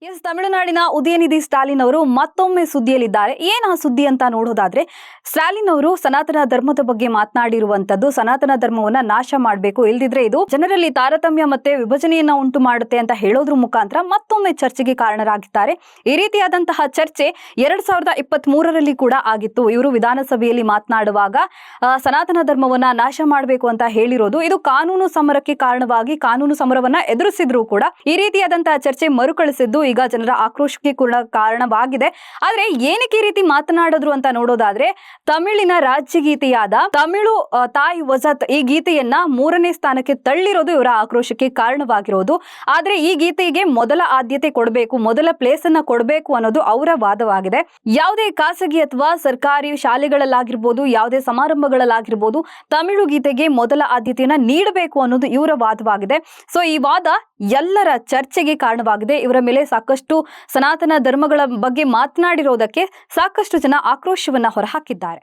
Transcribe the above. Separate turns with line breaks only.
S ತಮಿಳುನಾಡಿನ ಉದಯನಿಧಿ ಸ್ಟಾಲಿನ್ ಅವರು ಮತ್ತೊಮ್ಮೆ ಸುದ್ದಿಯಲ್ಲಿದ್ದಾರೆ. ಏನು ಆ ಸುದ್ದಿ ಅಂತ ನೋಡೋದಾದ್ರೆ, ಸ್ಟಾಲಿನ್ ಅವರು ಸನಾತನ ಧರ್ಮದ ಬಗ್ಗೆ ಮಾತನಾಡಿರುವಂತದ್ದು, ಸನಾತನ ಧರ್ಮವನ್ನ ನಾಶ ಮಾಡಬೇಕು, ಇಲ್ದಿದ್ರೆ ಇದು ಜನರಲ್ಲಿ ತಾರತಮ್ಯ ಮತ್ತೆ ವಿಭಜನೆಯನ್ನ ಉಂಟು ಮಾಡುತ್ತೆ ಅಂತ ಹೇಳೋದ್ರ ಮುಖಾಂತರ ಮತ್ತೊಮ್ಮೆ ಚರ್ಚೆಗೆ ಕಾರಣರಾಗಿದ್ದಾರೆ. ಈ ರೀತಿಯಾದಂತಹ ಚರ್ಚೆ 2023ರಲ್ಲಿ ಕೂಡ ಆಗಿತ್ತು. ಇವರು ವಿಧಾನಸಭೆಯಲ್ಲಿ ಮಾತನಾಡುವಾಗ ಸನಾತನ ಧರ್ಮವನ್ನ ನಾಶ ಮಾಡಬೇಕು ಅಂತ ಹೇಳಿರೋದು ಇದು ಕಾನೂನು ಸಮರಕ್ಕೆ ಕಾರಣವಾಗಿ ಕಾನೂನು ಸಮರವನ್ನ ಎದುರಿಸಿದ್ರು ಕೂಡ ಈ ರೀತಿಯಾದಂತಹ ಚರ್ಚೆ ಮರುಕಳಿಸಿದ್ದು ಈಗ ಜನರ ಆಕ್ರೋಶಕ್ಕೆ ಕೂಡ ಕಾರಣವಾಗಿದೆ. ಆದ್ರೆ ಏನಕ್ಕೆ ಈ ರೀತಿ ಮಾತನಾಡಿದ್ರು ಅಂತ ನೋಡೋದಾದ್ರೆ, ತಮಿಳಿನ ರಾಜ್ಯಗೀತೆಯಾದ ತಮಿಳು ತಾಯಿ ವಜತ್ ಈ ಗೀತೆಯನ್ನ 3ನೇ ಸ್ಥಾನಕ್ಕೆ ತಳ್ಳಿರೋದು ಇವರ ಆಕ್ರೋಶಕ್ಕೆ ಕಾರಣವಾಗಿರೋದು. ಆದ್ರೆ ಈ ಗೀತೆಗೆ ಮೊದಲ ಆದ್ಯತೆ ಕೊಡಬೇಕು, ಮೊದಲ ಪ್ಲೇಸ್ ಅನ್ನ ಕೊಡಬೇಕು ಅನ್ನೋದು ಅವರ ವಾದವಾಗಿದೆ. ಯಾವುದೇ ಖಾಸಗಿ ಅಥವಾ ಸರ್ಕಾರಿ ಶಾಲೆಗಳಲ್ಲಾಗಿರ್ಬೋದು, ಯಾವುದೇ ಸಮಾರಂಭಗಳಲ್ಲಾಗಿರ್ಬೋದು, ತಮಿಳು ಗೀತೆಗೆ ಮೊದಲ ಆದ್ಯತೆಯನ್ನ ನೀಡಬೇಕು ಅನ್ನೋದು ಇವರ ವಾದವಾಗಿದೆ. ಸೊ ಈ ವಾದ ಎಲ್ಲರ ಚರ್ಚೆಗೆ ಕಾರಣವಾಗಿದೆ. ಇವರ ಮೇಲೆ ಸಾಕಷ್ಟು ಸನಾತನ ಧರ್ಮಗಳ ಬಗ್ಗೆ ಮಾತನಾಡಿರೋದಕ್ಕೆ ಸಾಕಷ್ಟು ಜನ ಆಕ್ರೋಶವನ್ನ ಹೊರಹಾಕಿದ್ದಾರೆ.